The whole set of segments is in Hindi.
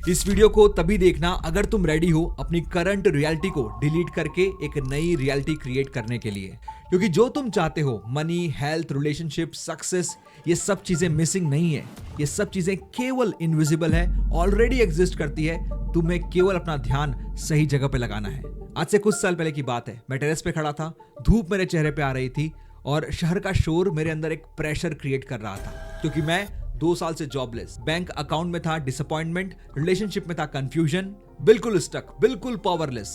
इस वीडियो को तभी देखना अगर तुम रेडी हो अपनी करंट रियलिटी को डिलीट करके एक नई रियलिटी क्रिएट करने के लिए। क्योंकि जो तुम चाहते हो, मनी, हेल्थ, रिलेशनशिप, सक्सेस, ये सब चीजें मिसिंग नहीं है। ये सब चीजें केवल इनविजिबल है, ऑलरेडी एग्जिस्ट करती है। तुम्हें केवल अपना ध्यान सही जगह पे लगाना है। आज से कुछ साल पहले की बात है। मैं टेरेस पे खड़ा था, धूप मेरे चेहरे पे आ रही थी और शहर का शोर मेरे अंदर एक प्रेशर क्रिएट कर रहा था। क्योंकि मैं 2 साल से जॉबलेस, बैंक अकाउंट में था डिसअपॉइंटमेंट, रिलेशनशिप में था कंफ्यूजन, बिल्कुल स्टक, बिल्कुल पावरलेस।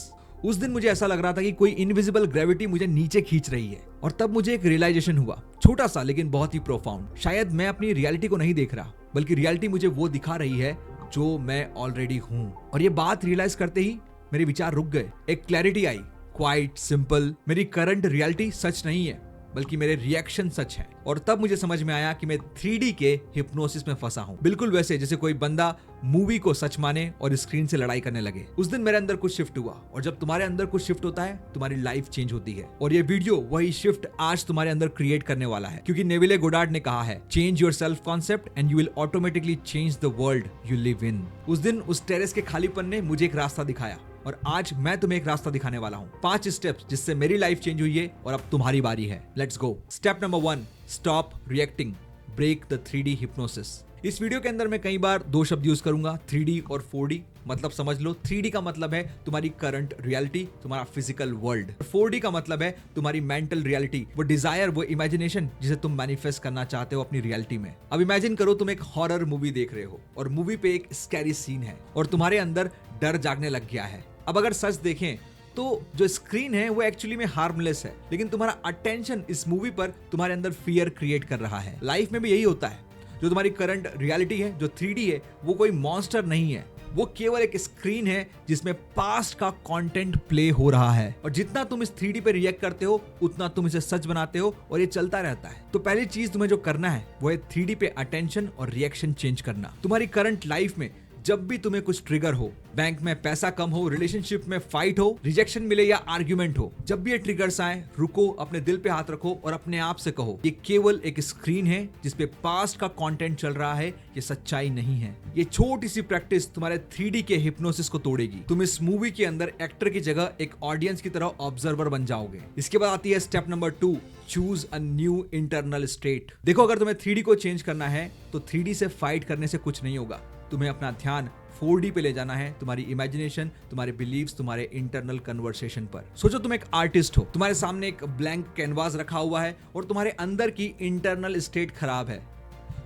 उस दिन मुझे ऐसा लग रहा था कि कोई इनविजिबल ग्रेविटी मुझे नीचे खींच रही है। और तब मुझे एक रियलाइजेशन हुआ, छोटा सा लेकिन बहुत ही प्रोफाउंड। शायद मैं अपनी रियलिटी को नहीं देख रहा, बल्कि रियलिटी मुझे वो दिखा रही है जो मैं ऑलरेडी हूं। और ये बात रियलाइज करते ही मेरे विचार रुक गए। एक क्लैरिटी आई, क्वाइट सिंपल, मेरी करंट रियलिटी सच नहीं है, बल्कि मेरे रिएक्शन सच है। और तब मुझे समझ में आया कि मैं 3D के हिप्नोसिस में फंसा हूं, बिल्कुल वैसे जैसे कोई बंदा मूवी को सच माने और स्क्रीन से लड़ाई करने लगे। उस दिन मेरे अंदर कुछ शिफ्ट हुआ, और जब तुम्हारे अंदर कुछ शिफ्ट होता है, तुम्हारी लाइफ चेंज होती है। और ये वीडियो वही शिफ्ट आज तुम्हारे अंदर क्रिएट करने वाला है। क्योंकि नेविले गोडार्ड ने कहा है, change your self concept and you will automatically change the world you live in. उस दिन उस टेरेस के खालीपन ने मुझे एक रास्ता दिखाया, और आज मैं तुम्हें एक रास्ता दिखाने वाला हूं। 5 स्टेप्स जिससे मेरी लाइफ चेंज हुई है, और अब तुम्हारी बारी है। Let's go. Step number 1, stop reacting, break the 3D हिप्नोसिस। इस वीडियो के अंदर मैं कई बार 2 शब्द यूज करूंगा, 3D और 4D। मतलब समझ लो, 3D का मतलब है तुम्हारी करंट रियलिटी, तुम्हारा फिजिकल वर्ल्ड। 4D का मतलब है तुम्हारी मेंटल रियलिटी, वो डिजायर, वो इमेजिनेशन जिसे तुम मैनिफेस्ट करना चाहते हो अपनी रियलिटी में। अब इमेजिन करो तुम एक हॉरर मूवी देख रहे हो, और मूवी पे एक स्कैरी सीन है, और तुम्हारे अंदर डर जागने लग गया है। अब अगर सच देखें तो जो स्क्रीन है वो एक्चुअली में हार्मलेस है, लेकिन तुम्हारा अटेंशन इस मूवी पर तुम्हारे अंदर फियर क्रिएट कर रहा है। लाइफ में भी यही होता है। जो तुम्हारी करंट रियलिटी है, जो 3D है, वो कोई मॉन्स्टर नहीं है, वो केवल एक स्क्रीन है जिसमें पास्ट का कंटेंट प्ले हो रहा है। और जितना तुम इस 3D पे रिएक्ट करते हो, उतना तुम इसे सच बनाते हो, और ये चलता रहता है। तो पहली चीज तुम्हें जो करना है वो है 3D पे अटेंशन और रिएक्शन चेंज करना। तुम्हारी करंट लाइफ में जब भी तुम्हें कुछ ट्रिगर हो, बैंक में पैसा कम हो, रिलेशनशिप में फाइट हो, रिजेक्शन मिले या आर्ग्यूमेंट हो, जब भी ये ट्रिगर्स आए, रुको, अपने दिल पे हाथ रखो और अपने आप से कहो, ये केवल एक स्क्रीन है जिसपे पास्ट का कंटेंट चल रहा है, ये सच्चाई नहीं है। ये छोटी सी प्रैक्टिस तुम्हारे 3D के हिप्नोसिस को तोड़ेगी। तुम इस मूवी के अंदर एक्टर की जगह एक ऑडियंस की तरह ऑब्जर्वर बन जाओगे। इसके बाद आती है step number 2, choose a new internal state. देखो, अगर तुम्हें 3D को चेंज करना है तो 3D से फाइट करने से कुछ नहीं होगा। तुम्हें अपना ध्यान 4D पे ले जाना है, तुम्हारी इमेजिनेशन, तुम्हारे बिलीव्स, तुम्हारे इंटरनल कन्वर्सेशन पर। सोचो तुम एक आर्टिस्ट हो, तुम्हारे सामने एक ब्लैंक कैनवास रखा हुआ है और तुम्हारे अंदर की इंटरनल स्टेट खराब है।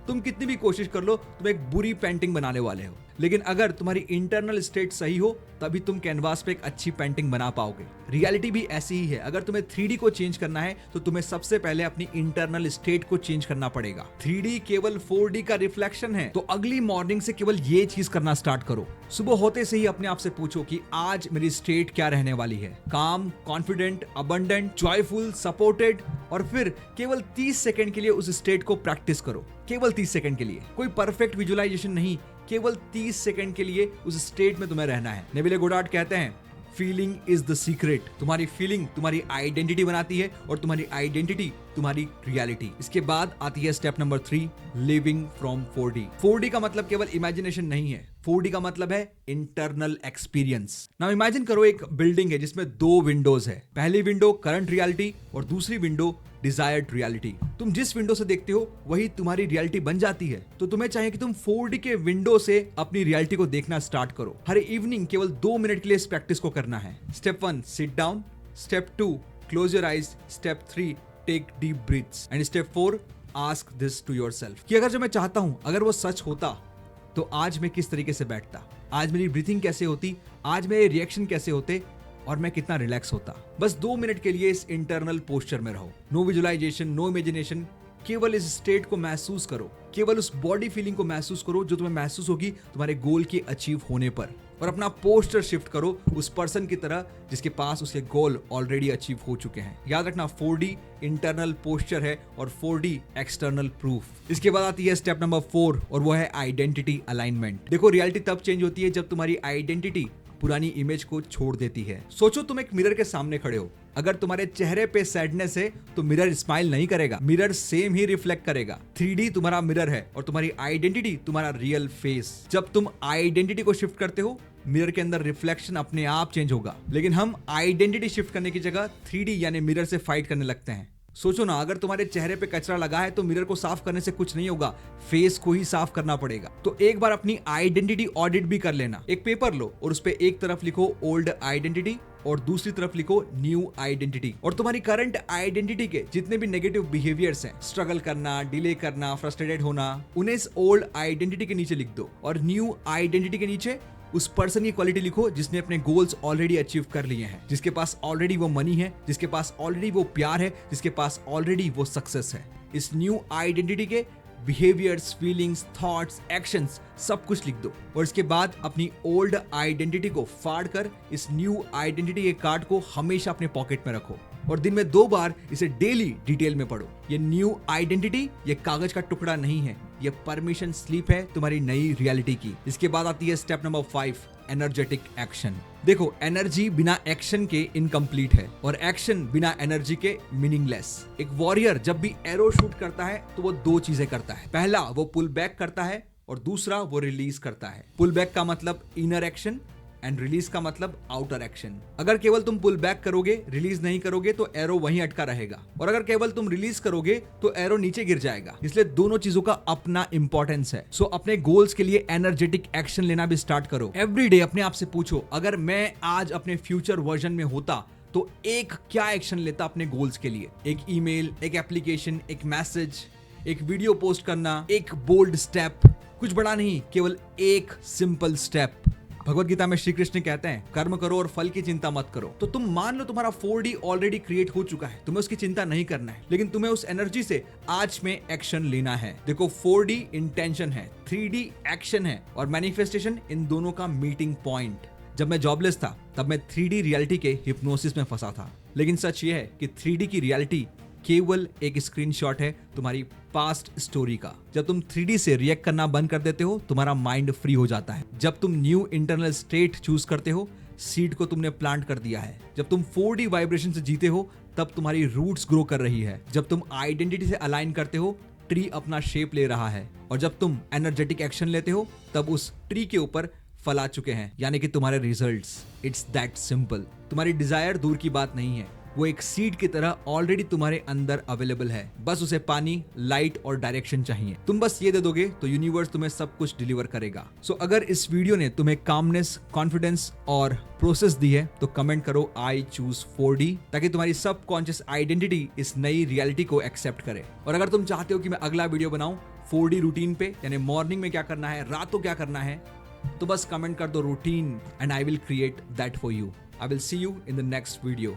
तुम कितनी भी कोशिश कर लो, तुम एक बुरी पेंटिंग बनाने वाले हो। लेकिन अगर तुम्हारी इंटरनल स्टेट सही हो, तभी तुम कैनवास पे एक अच्छी पेंटिंग बना पाओगे। रियलिटी भी ऐसी ही है। अगर तुम्हें 3D को चेंज करना है तो तुम्हें सबसे पहले अपनी इंटरनल स्टेट को चेंज करना पड़ेगा। 3D केवल 4D का रिफ्लेक्शन है। तो अगली मॉर्निंग से केवल ये चीज करना स्टार्ट करो। सुबह होते से ही अपने आप से पूछो कि आज मेरी स्टेट क्या रहने वाली है। काम, कॉन्फिडेंट, अबंडेंट, जॉयफुल, सपोर्टेड। और फिर केवल 30 सेकंड के लिए उस स्टेट को प्रैक्टिस करो। केवल 30 सेकंड के लिए, कोई परफेक्ट विजुअलाइजेशन नहीं, केवल 30 सेकंड के लिए उस स्टेट में तुम्हें रहना है। नेविले गोडार्ड कहते हैं, फीलिंग इज द सीक्रेट। तुम्हारी फीलिंग तुम्हारी आइडेंटिटी बनाती है, और तुम्हारी आइडेंटिटी तुम्हारी रियलिटी। इसके बाद आती है step number 3, living from 4D। 4D का मतलब केवल इमेजिनेशन नहीं है, 4D का मतलब है इंटरनल एक्सपीरियंस। नाउ इमेजिन करो एक बिल्डिंग है जिसमें 2 विंडोज है। पहली विंडो करंट रियलिटी और दूसरी विंडो डिजायर्ड रियलिटी। तुम जिस विंडो से देखते हो वही तुम्हारी रियलिटी बन जाती है। तो तुम्हें चाहिए कि तुम 4D के विंडो से अपनी रियलिटी को देखना स्टार्ट करो। हर इवनिंग केवल 2 मिनट के लिए इस प्रैक्टिस को करना है। Step 1, sit down. Step 2, close your eyes. Step 3, take deep breaths. And step 4, ask this to yourself कि अगर जो मैं चाहता हूं, अगर वो सच होता, तो आज मैं किस तरीके से बैठता, आज मेरी ब्रीथिंग कैसे होती, आज मेरे रिएक्शन कैसे होते, और मैं कितना रिलैक्स होता। बस 2 मिनट के लिए इस इंटरनल पोस्चर में रहो। नो विजुअलाइजेशन, नो इमेजिनेशन, केवल इस स्टेट को महसूस करो। केवल उस बॉडी फीलिंग को महसूस करो जो तुम्हें महसूस होगी तुम्हारे गोल के अचीव होने पर। और अपना पोस्टर शिफ्ट करो उस पर्सन की तरह जिसके पास उसके गोल ऑलरेडी अचीव हो चुके हैं। याद रखना, 4D इंटरनल पोस्चर है और 4D एक्सटर्नल प्रूफ। इसके बाद आती है स्टेप नंबर 4, और वो है आइडेंटिटी अलाइनमेंट। देखो, रियलिटी तब चेंज होती है जब तुम्हारी आइडेंटिटी पुरानी इमेज को छोड़ देती है। सोचो तुम एक मिरर के सामने खड़े हो, अगर तुम्हारे चेहरे पे सैडनेस है तो मिरर स्माइल नहीं करेगा, मिरर सेम ही रिफ्लेक्ट करेगा। 3D तुम्हारा मिरर है और तुम्हारी आइडेंटिटी तुम्हारा रियल फेस। जब तुम आइडेंटिटी को शिफ्ट करते हो, मिरर के अंदर रिफ्लेक्शन अपने आप चेंज होगा। लेकिन हम आइडेंटिटी शिफ्ट करने की जगह 3D यानी मिरर से फाइट करने लगते हैं। सोचो ना, अगर तुम्हारे चेहरे पे कचरा लगा है तो मिरर को साफ करने से कुछ नहीं होगा, फेस को ही साफ करना पड़ेगा। तो एक बार अपनी आइडेंटिटी ऑडिट भी कर लेना। एक पेपर लो और उस पे एक तरफ लिखो ओल्ड आइडेंटिटी और दूसरी तरफ लिखो न्यू आइडेंटिटी, और तुम्हारी करंट आइडेंटिटी के जितने भी नेगेटिव बिहेवियर्स हैं, स्ट्रगल करना, डिले करना, फ्रस्ट्रेटेड होना, उन्हें इस ओल्ड आइडेंटिटी के नीचे लिख दो। और न्यू आइडेंटिटी के नीचे उस पर्सन की क्वालिटी लिखो जिसने अपने गोल्स ऑलरेडी अचीव कर लिए हैं, जिसके पास ऑलरेडी वो मनी है, जिसके पास ऑलरेडी वो प्यार है, जिसके पास ऑलरेडी वो सक्सेस है। इस न्यू आइडेंटिटी के बिहेवियर्स, फीलिंग्स, थॉट्स, एक्शंस सब कुछ लिख दो और इसके बाद अपनी ओल्ड आइडेंटिटी को फाड़ कर इस न्यू आइडेंटिटी के कार्ड को हमेशा अपने पॉकेट में रखो और दिन में 2 बार इसे डेली डिटेल में पढ़ो। ये न्यू आइडेंटिटी ये कागज का टुकड़ा नहीं है, ये परमिशन स्लिप है तुम्हारी नई रियलिटी की। इसके बाद आती है स्टेप नंबर 5, एनर्जेटिक एक्शन। देखो, एनर्जी बिना एक्शन के इनकम्प्लीट है और एक्शन बिना एनर्जी के मीनिंगलेस। एक वॉरियर जब भी एरो शूट करता है तो वो 2 चीजें करता है। पहला, वो पुल बैक करता है और दूसरा वो रिलीज करता है। पुल बैक का मतलब इनर एक्शन एंड रिलीज का मतलब आउटर एक्शन। अगर केवल तुम पुल बैक करोगे, रिलीज नहीं करोगे तो एरो वहीं अटका रहेगा, और अगर केवल तुम रिलीज करोगे तो एरो नीचे गिर जाएगा। इसलिए दोनों चीजों का अपना इंपॉर्टेंस है। सो अपने गोल्स के लिए एनर्जेटिक एक्शन लेना भी स्टार्ट करो। एवरी डे अपने आप से पूछो, अगर मैं आज अपने फ्यूचर वर्जन में होता तो एक क्या एक्शन लेता अपने गोल्स के लिए। एक ईमेल, एक एप्लीकेशन, एक मैसेज, एक वीडियो पोस्ट करना, एक बोल्ड स्टेप, कुछ बड़ा नहीं, केवल एक सिंपल स्टेप। भगवत गीता में श्री कृष्ण कहते हैं, कर्म करो और फल की चिंता मत करो। तो तुम मान लो तुम्हारा 4D ऑलरेडी क्रिएट हो चुका है, तुम्हें उसकी चिंता नहीं करना है, लेकिन तुम्हें उस एनर्जी से आज में एक्शन लेना है। देखो, 4D इंटेंशन है, 3D एक्शन है और मैनिफेस्टेशन इन दोनों का मीटिंग पॉइंट। जब मैं जॉबलेस था तब मैं 3D रियलिटी के हिप्नोसिस में फंसा था, लेकिन सच ये है कि 3D की रियलिटी केवल एक स्क्रीनशॉट है तुम्हारी पास्ट स्टोरी का। जब तुम 3D से रिएक्ट करना बंद कर देते हो, तुम्हारा माइंड फ्री हो जाता है। जब तुम न्यू इंटरनल स्टेट चूज करते हो, सीड को तुमने प्लांट कर दिया है। जब तुम 4D वाइब्रेशन से जीते हो, तब तुम्हारी रूट्स ग्रो कर रही है। जब तुम आइडेंटिटी से अलाइन करते हो, ट्री अपना शेप ले रहा है, और जब तुम एनर्जेटिक एक्शन लेते हो, तब उस ट्री के ऊपर फल आ चुके हैं, यानी कि तुम्हारे रिजल्ट्स। It's that simple. तुम्हारी डिजायर दूर की बात नहीं है, वो एक सीड की तरह ऑलरेडी तुम्हारे अंदर अवेलेबल है। बस उसे पानी, लाइट और डायरेक्शन चाहिए। तुम बस ये दे दोगे तो यूनिवर्स तुम्हें सब कुछ डिलीवर करेगा। सो अगर इस वीडियो ने तुम्हें कामनेस, कॉन्फिडेंस और प्रोसेस दी है तो कमेंट करो आई चूज 4D, ताकि तुम्हारी सब कॉन्शियस आइडेंटिटी इस नई रियलिटी को एक्सेप्ट करे। और अगर तुम चाहते हो कि मैं अगला वीडियो बनाऊं 4D रूटीन पे, यानी मॉर्निंग में क्या करना है, रात को क्या करना है, तो बस कमेंट कर दो routine and I will create that for you. I will see you in the next video.